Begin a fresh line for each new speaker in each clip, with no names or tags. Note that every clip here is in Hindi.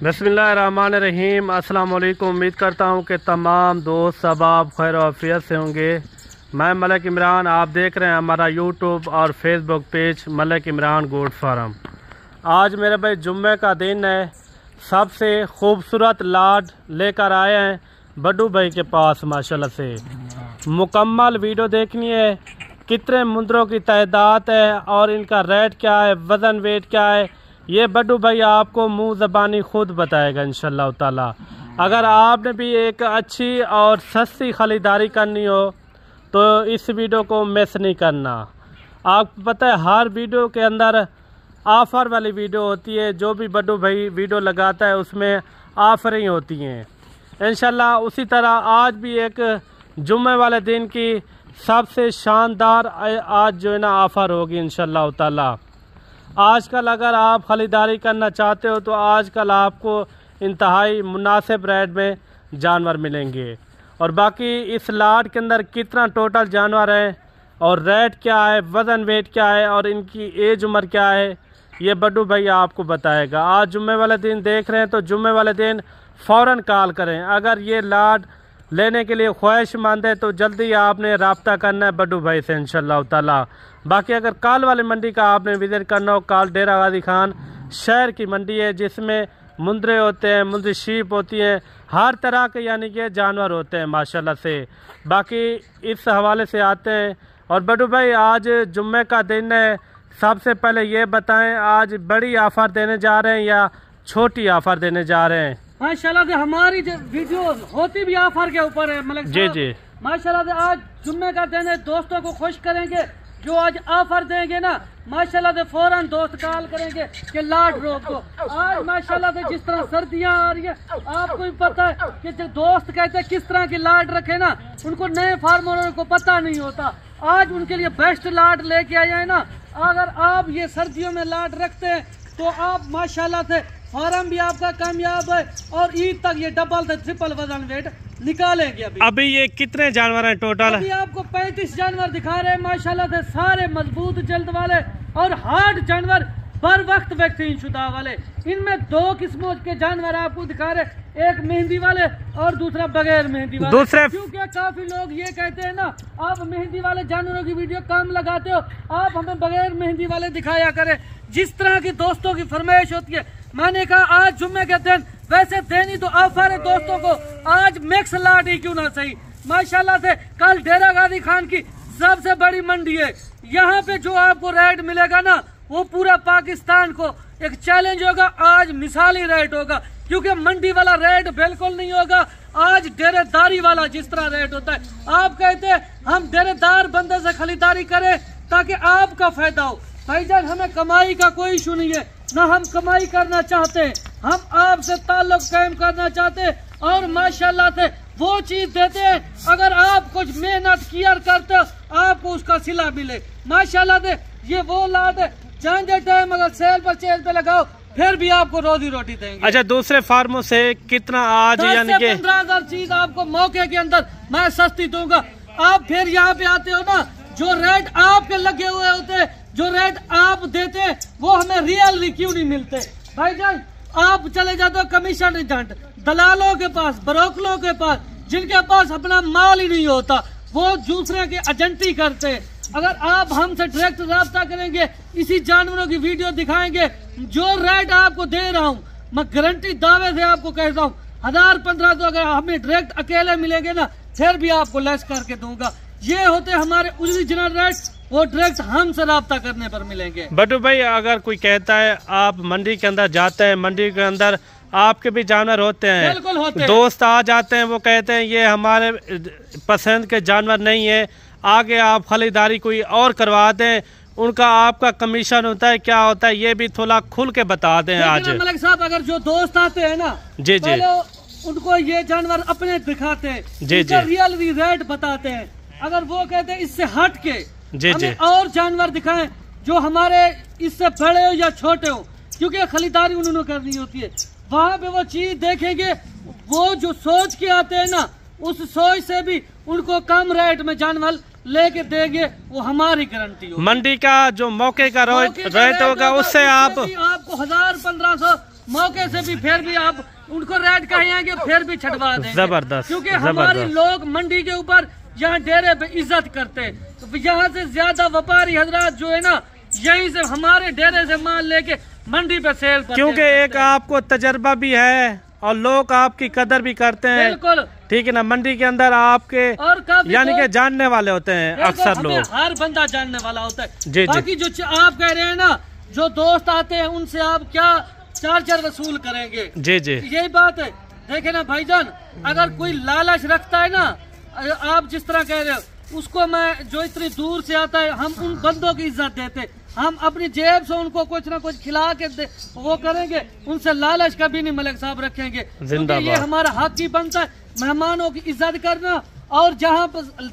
बिस्मिल्लाहिर्रहमानिर्रहीम। अस्सलाम वालेकुम। उम्मीद करता हूँ कि तमाम दोस्त सबाब खैर आफियत से होंगे। मैं मलिक इमरान, आप देख रहे हैं हमारा यूट्यूब और Facebook page Malik Imran goat farm. आज मेरे भाई जुम्मे का दिन है, सबसे खूबसूरत लाड लेकर आए हैं बड्डू भाई के पास। माशाल्लाह से मुकम्मल वीडियो देखनी है, कितने मुंदरों की तादाद है और इनका रेट क्या है, वज़न वेट क्या है, ये बड्डू भाई आपको मुंह ज़बानी खुद बताएगा इंशाल्लाह ताला। अगर आपने भी एक अच्छी और सस्ती खरीदारी करनी हो तो इस वीडियो को मिस नहीं करना। आपको पता है हर वीडियो के अंदर ऑफ़र वाली वीडियो होती है, जो भी बड्डू भाई वीडियो लगाता है उसमें ऑफ़र ही होती हैं इंशाल्लाह। उसी तरह आज भी एक जुम्मे वाले दिन की सबसे शानदार आज जो है ना ऑफ़र होगी इंशाल्लाह ताला। आजकल अगर आप ख़रीदारी करना चाहते हो तो आजकल आपको इंतहाई मुनासिब रेट में जानवर मिलेंगे। और बाकी इस लाट के अंदर कितना टोटल जानवर है और रेट क्या है, वज़न वेट क्या है और इनकी एज उम्र क्या है, ये बड्डू भाई आपको बताएगा। आज जुम्मे वाले दिन देख रहे हैं तो जुम्मे वाले दिन फ़ौरन कॉल करें। अगर ये लाट लेने के लिए ख्वाहिशमंद है तो जल्दी आपने रब्ता करना है बड्डू भाई से इंशाल्लाह ताला। बाकी अगर काल वाली मंडी का आपने विज़िट करना हो, काल डेरा गाजी खान शहर की मंडी है जिसमें मुंदरे होते हैं, मुंदरी शीप होती हैं, हर तरह के यानी कि जानवर होते हैं माशाल्लाह से। बाकी इस हवाले से आते हैं। और बड्डू भाई आज जुम्मे का दिन है, सबसे पहले ये बताएं आज बड़ी ऑफ़र देने जा रहे हैं या छोटी ऑफ़र देने जा रहे हैं?
माशाल्लाह से हमारी वीडियो होती भी ऑफर के ऊपर है मलिक
जी जी।
माशाल्लाह से आज जुम्मे का दिन है, दोस्तों को खुश करेंगे। जो आज ऑफर देंगे ना माशाल्लाह से फौरन दोस्त कॉल करेंगे कि लाट रोक दो। आज माशाल्लाह से जिस तरह सर्दियां आ रही है आपको भी पता है कि जो दोस्त कहते हैं किस तरह की लाट रखे ना, उनको नए फार्मरों को पता नहीं होता। आज उनके लिए बेस्ट लाट लेके आए हैं ना। अगर आप ये सर्दियों में लाट रखते हैं तो आप माशाल्लाह से फार्म भी आपका कामयाब है और ईद तक ये डबल से ट्रिपल वजन वेट निकालेंगे। अभी ये कितने जानवर हैं टोटल? अभी आपको 35 जानवर दिखा रहे हैं माशाल्लाह से, सारे मजबूत जल्द वाले और हार्ड जानवर, बर वक्त वैक्सीन शुदा वाले। इनमें दो किस्मों के जानवर आपको दिखा रहे, एक मेहंदी वाले और दूसरा बगैर मेहंदी वाले। दूसरे क्योंकि काफी लोग ये कहते हैं ना आप मेहंदी वाले जानवरों की वीडियो कम लगाते हो, आप हमें बगैर मेहंदी वाले दिखाया करें। जिस तरह की दोस्तों की फरमाइश होती है, मैंने कहा आज जुम्मे के दिन वैसे देनी तो ऑफर है दोस्तों को, आज मिक्स लाट ही क्यों ना सही। माशाल्लाह से कल डेरा गाजी खान की सबसे बड़ी मंडी है, यहाँ पे जो आपको रेट मिलेगा ना वो पूरा पाकिस्तान को एक चैलेंज होगा। आज मिसाली रेट होगा क्योंकि मंडी वाला रेट बिल्कुल नहीं होगा। आज डेरेदारी वाला जिस तरह रेट होता है, आप कहते हैं हम डेरेदार बंदे से खरीदारी करें ताकि आपका फायदा हो। भाईजान हमें कमाई का कोई इशू नहीं है, ना हम कमाई करना चाहते हैं, हम आपसे ताल्लुक कायम करना चाहते हैं और माशाल्लाह से वो चीज देते हैं। अगर आप कुछ मेहनत किया करते हो आपको उसका सिला मिले। माशाल्लाह से ये वो लाट है जाने टाइम अगर सेल परचेज पे लगाओ फिर भी आपको रोजी रोटी देंगे। अच्छा, दूसरे फार्मों से कितना आज यानी कि 15,000 चीज आपको मौके के अंदर मैं सस्ती दूंगा। आप फिर यहाँ पे आते हो ना, जो रेट आपके लगे हुए होते हैं, जो रेट आप देते हैं वो हमें रियल क्यों नहीं मिलते? भाईजान आप चले जाते हो कमीशन एजेंट, दलालों के पास, ब्रोकरों के पास, जिनके पास अपना माल ही नहीं होता, वो दूसरे के एजेंटी करते हैं। अगर आप हमसे डायरेक्ट राब्ता करेंगे, इसी जानवरों की वीडियो दिखाएंगे, जो रेट आपको दे रहा हूँ मैं गारंटी दावे से आपको कहता हूँ 1000-1500 अगर हमें डायरेक्ट अकेले मिलेंगे ना फिर भी आपको लेस करके दूंगा। ये होते हमारे ओरिजिनल रेट, वो डायरेक्ट हमसे राब्ता करने पर मिलेंगे। बड्डू भाई अगर कोई कहता है आप मंडी के अंदर जाते हैं, मंडी के अंदर आपके भी जानवर होते हैं, बिल्कुल होते हैं, दोस्त आ जाते हैं, वो कहते हैं ये हमारे पसंद के जानवर नहीं है, आगे आप खरीदारी कोई और करवा दें, उनका आपका कमीशन होता है, क्या होता है, ये भी थोड़ा खुल के बता दें। आज मलिक साहब अगर जो दोस्त आते हैं ना जी जी उनको ये जानवर अपने दिखाते हैं, जी जी, रियल रेट बताते हैं। अगर वो कहते हैं इससे हट के जी जी और जानवर दिखाएं जो हमारे इससे बड़े हो या छोटे हो, क्योंकि खरीदारी उन्होंने करनी होती है, वहाँ पे वो चीज देखेंगे, वो जो सोच के आते हैं ना उस सोच से भी उनको कम रेट में जानवर लेके देंगे, वो हमारी गारंटी होगी। मंडी का जो मौके का रेट होगा उससे आपको 1000-1500 मौके से भी फिर भी आप उनको रेट कहेंगे फिर भी छटवा देंगे।
जबरदस्त,
क्योंकि हमारे लोग मंडी के ऊपर यहाँ डेरे पे इज्जत करते हैं, तो यहाँ से ज्यादा व्यापारी हजरात जो है ना यहीं से हमारे डेरे से माल लेके मंडी पे सेल करते।
क्योंकि एक आपको तजर्बा भी है और लोग आपकी कदर भी करते हैं।
बिल्कुल
ठीक है ना, मंडी के अंदर आपके
और
यानी कि जानने वाले होते हैं अक्सर लोग,
हर बंदा जानने वाला होता है।
जी
बाकी जो आप कह रहे हैं ना, जो दोस्त आते हैं उनसे आप क्या चार्जर वसूल करेंगे।
जी जी
यही बात है। देखे ना भाईजान, अगर कोई लालच रखता है ना, आप जिस तरह कह रहे हो उसको मैं जो इतनी दूर से आता है, हम उन बंदों की इज्जत देते, हम अपनी जेब से उनको कुछ ना कुछ खिला के वो करेंगे, उनसे लालच कभी नहीं मलिक साहब रखेंगे। क्योंकि ये हमारा हक ही बनता है मेहमानों की इज्जत करना, और जहाँ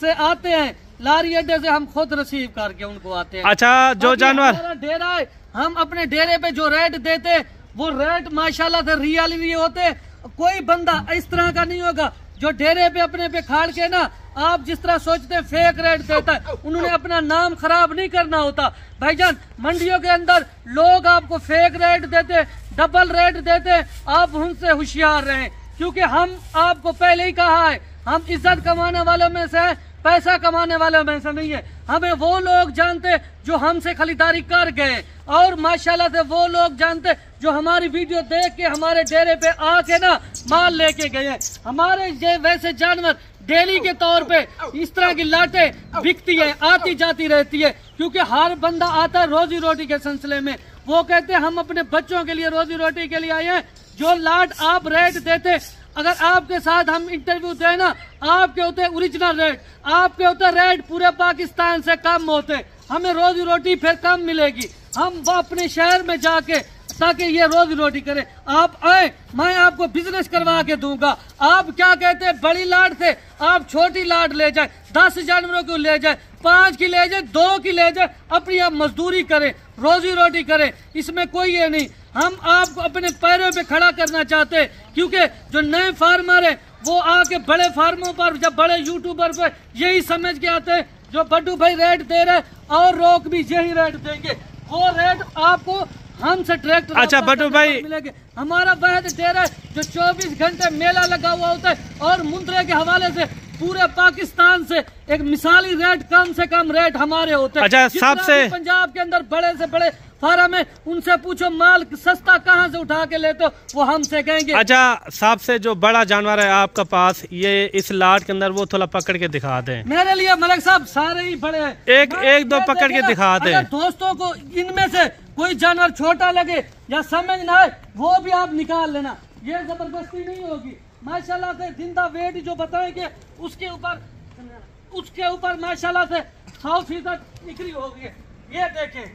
से आते हैं लारी अड्डे से हम खुद रिसीव करके उनको आते हैं।
अच्छा, जो जानवर
डेरा है, हम अपने डेरे पे जो रेट देते वो रेट माशाल्लाह से रियली होते। कोई बंदा इस तरह का नहीं होगा जो डेरे पे अपने पे खाड़ के ना आप जिस तरह सोचते हैं फेक रेट देता है। उन्होंने अपना नाम खराब नहीं करना होता भाईजान। मंडियों के अंदर लोग आपको फेक रेट देते, डबल रेट देते, आप उनसे होशियार रहें। क्योंकि हम आपको पहले ही कहा है, हम इज्जत कमाने वालों में से हैं, पैसा कमाने वालों में से नहीं है। हमें वो लोग जानते जो हमसे खरीदारी कर गए, और माशाल्लाह से वो लोग जानते जो हमारी वीडियो देख के हमारे डेरे पे आके ना माल लेके गए। हमारे वैसे जानवर डेली के तौर पे इस तरह की लाटें बिकती है, आती जाती रहती है। क्योंकि हर बंदा आता है रोजी रोटी के सिलसिले में। वो कहते हैं हम अपने बच्चों के लिए रोजी रोटी के लिए आए हैं। जो लाट आप रेट देते, अगर आपके साथ हम इंटरव्यू दें ना, आपके होते ओरिजिनल रेट, आपके होते रेट पूरे पाकिस्तान से कम होते, हमें रोजी रोटी फिर कम मिलेगी। हम अपने शहर में जाके ताकि ये रोजी रोटी करे। आप आए, मैं आपको बिजनेस करवा के दूंगा। आप क्या कहते हैं, बड़ी लाट से आप छोटी लाट ले जाए, 10 जानवरों को ले जाए, 5 की ले जाए, 2 की ले जाए, अपनी आप मजदूरी करें, रोजी रोटी करें, इसमें कोई ये नहीं। हम आपको अपने पैरों पे खड़ा करना चाहते हैं। क्योंकि जो नए फार्मर है वो आके बड़े फार्मों पर, जब बड़े यूट्यूबर पर यही समझ के आते हैं जो बड्डू भाई रेट दे रहे और लोग भी यही रेट देंगे, वो रेट आपको हमसे डायरेक्ट।
अच्छा बड्डू भाई,
मिलेंगे। हमारा वह डेरा जो 24 घंटे मेला लगा हुआ होता है, और मुंद्रे के हवाले से पूरे पाकिस्तान से एक मिसाली रेट, कम से कम रेट हमारे होते हैं।
अच्छा, सबसे
पंजाब के अंदर बड़े से बड़े फार्म है, उनसे पूछो माल सस्ता कहाँ से उठा के लेते हो, वो हमसे कहेंगे।
अच्छा, सबसे जो बड़ा जानवर है आपका पास ये इस लाट के अंदर, वो थोड़ा पकड़ के दिखा दें
मेरे लिए। मलिक साहब सारे ही बड़े हैं,
एक दो पकड़ के दिखा दें।
दोस्तों को इनमें से कोई जानवर छोटा लगे या समझ ना आए, वो भी आप निकाल लेना, ये जबरदस्ती नहीं होगी। माशाल्लाह से जिंदा वेट जो बताएंगे उसके ऊपर माशाल्लाह से 100% निकली होगी। ये देखें।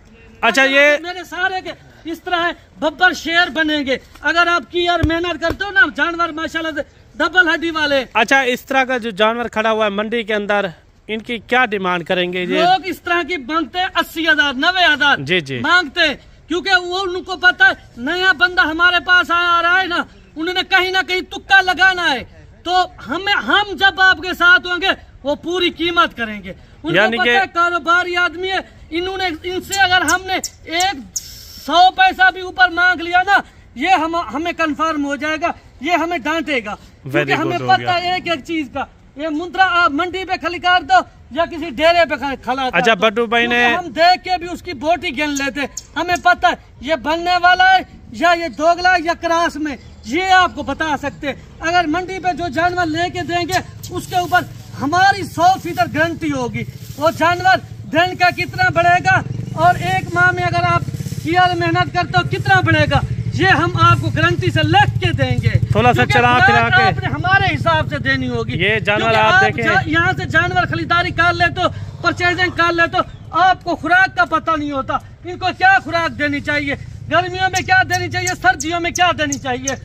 अच्छा, ये
मेरे सारे के इस तरह है, बब्बर शेर बनेंगे अगर आप की यार मेहनत करते हो ना। जानवर माशाल्लाह से डबल हड्डी वाले।
अच्छा, इस तरह का जो जानवर खड़ा हुआ है मंडी के अंदर, इनकी क्या डिमांड करेंगे?
लोग इस तरह की मांगते हैं 80,000 90,000
जी जी
मांगते हैं। क्योंकि वो उनको पता है नया बंदा हमारे पास आ रहा है ना, उन्होंने कहीं ना कहीं तुक्का लगाना है। तो हम जब आपके साथ होंगे वो पूरी कीमत करेंगे। उनको पता है कारोबारी आदमी है, इन्होंने इनसे अगर हमने 100 पैसा भी ऊपर मांग लिया ना, ये हमें कंफर्म हो जाएगा, ये हमें डांटेगा। क्योंकि हमें पता है एक चीज का, ये मुद्रा आप मंडी पे खलिकार दो या किसी डेरे पे खला।
अच्छा बड्डू भाई ने,
हम देख के भी उसकी बोटी गिन लेते, हमें पता है ये बनने वाला है या ये दोगला या क्रास में, ये आपको बता सकते। अगर मंडी पे जो जानवर लेके देंगे उसके ऊपर हमारी 100% गारंटी होगी। वो जानवर दिन का कितना बढ़ेगा और एक माह में अगर आप किया मेहनत करते हो कितना बढ़ेगा, ये हम आपको गारंटी से लिख के देंगे।
थोड़ा सा चला फिरा के
आपने हमारे हिसाब से देनी होगी।
ये जानवर आप देखें,
यहाँ से जानवर खरीदारी कर ले तो, परचेजिंग कर ले तो आपको खुराक का पता नहीं होता। इनको क्या खुराक देनी चाहिए, गर्मियों में क्या देनी चाहिए, सर्दियों में क्या देनी चाहिए,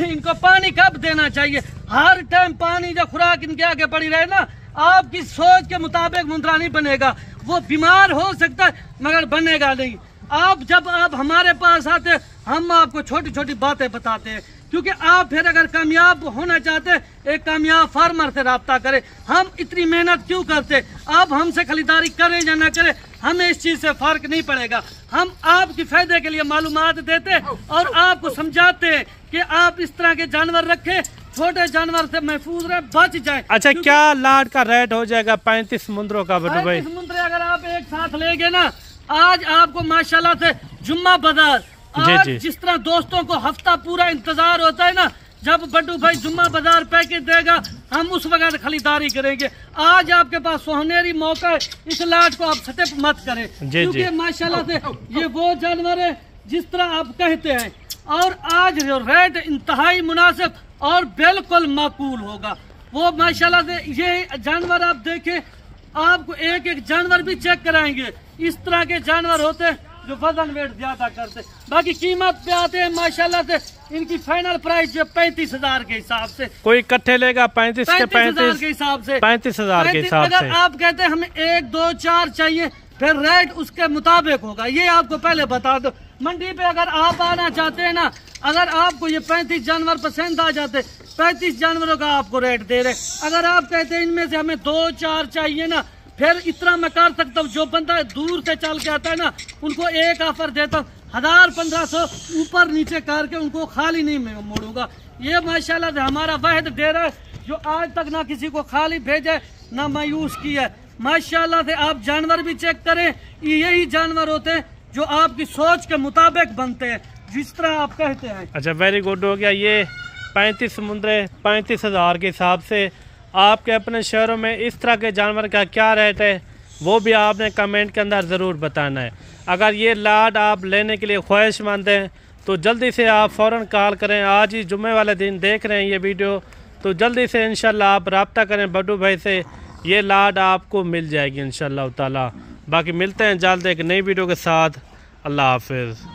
इनको पानी कब देना चाहिए। हर टाइम पानी जब खुराक इनके आगे पड़ी रहे ना, आपकी सोच के मुताबिक मुद्रा नहीं बनेगा। वो बीमार हो सकता है मगर बनेगा नहीं। आप जब आप हमारे पास आते हम आपको छोटी छोटी बातें बताते हैं, क्योंकि आप फिर अगर कामयाब होना चाहते हैं एक कामयाब फार्मर से रब्ता करें। हम इतनी मेहनत क्यों करते, आप हमसे खरीदारी करें या ना करें, हमें इस चीज़ से फर्क नहीं पड़ेगा। हम आपके फायदे के लिए मालूमात देते हैं और आपको समझाते हैं कि आप इस तरह के जानवर रखें, छोटे जानवर से महफूज रहे, बच जाए।
अच्छा, क्या लाट का रेट हो जाएगा 35 मुंदरों का बटू भाई?
35 मुंदरे अगर आप एक साथ लेंगे ना, आज आपको माशाल्लाह से जुम्मा बाजार, आज जिस तरह दोस्तों को हफ्ता पूरा इंतजार होता है ना, जब बड्डू भाई जुम्मा बाजार पैकेज देगा हम उस वक्त खरीदारी करेंगे। आज आपके पास सुनहरी मौका है, इस लाट को आप सटप मत करें, क्योंकि माशाल्लाह से ये वो जानवर है जिस तरह आप कहते हैं। और आज जो रेट इंतहाई मुनासिब और बिल्कुल माकूल होगा, वो माशाल्लाह से ये जानवर आप देखें, आपको एक एक जानवर भी चेक कराएंगे। इस तरह के जानवर होते हैं जो वजन वेट ज्यादा करते। बाकी कीमत पे आते हैं माशाल्लाह से, इनकी फाइनल प्राइस जो 35,000 के हिसाब से।
कोई इकट्ठे लेगा 35,000
के हिसाब से,
35,000 के हिसाब से।
अगर आप कहते हैं हमें 1, 2, 4 चाहिए, फिर रेट उसके मुताबिक होगा। ये आपको पहले बता दो। मंडी पे अगर आप आना चाहते हैं ना, अगर आपको ये 35 जानवर पसंद आ जाते, 35 जानवरों का आपको रेट दे रहे। अगर आप कहते हैं इनमें से हमें 2, 4 चाहिए ना, फिर इतना मैं कर सकता हूँ, जो बंदा दूर से चल के आता है ना, उनको एक ऑफर देता हूँ, 1000-1500 ऊपर नीचे करके उनको खाली नहीं मैं मोड़ूंगा। ये माशाल्लाह से हमारा वाहिद डेरा है जो आज तक ना किसी को खाली भेजे ना मायूस किया। माशाल्लाह से आप जानवर भी चेक करें, यही जानवर होते हैं जो आपकी सोच के मुताबिक बनते हैं, जिस तरह आप कहते हैं।
अच्छा, वेरी गुड हो गया। ये 35 मुंदरे 35,000 के हिसाब से आपके अपने शहरों में इस तरह के जानवर का क्या रेट है, वो भी आपने कमेंट के अंदर ज़रूर बताना है। अगर ये लाट आप लेने के लिए ख्वाहिशमंद हैं तो जल्दी से आप फ़ौरन कॉल करें। आज ही जुम्मे वाले दिन देख रहे हैं ये वीडियो, तो जल्दी से इंशाल्लाह आप रब्ता करें बड्डू भाई से, ये लाट आपको मिल जाएगी इंशाल्लाह ताला। बाकी मिलते हैं जल्द एक नई वीडियो के साथ। अल्लाह हाफिज़।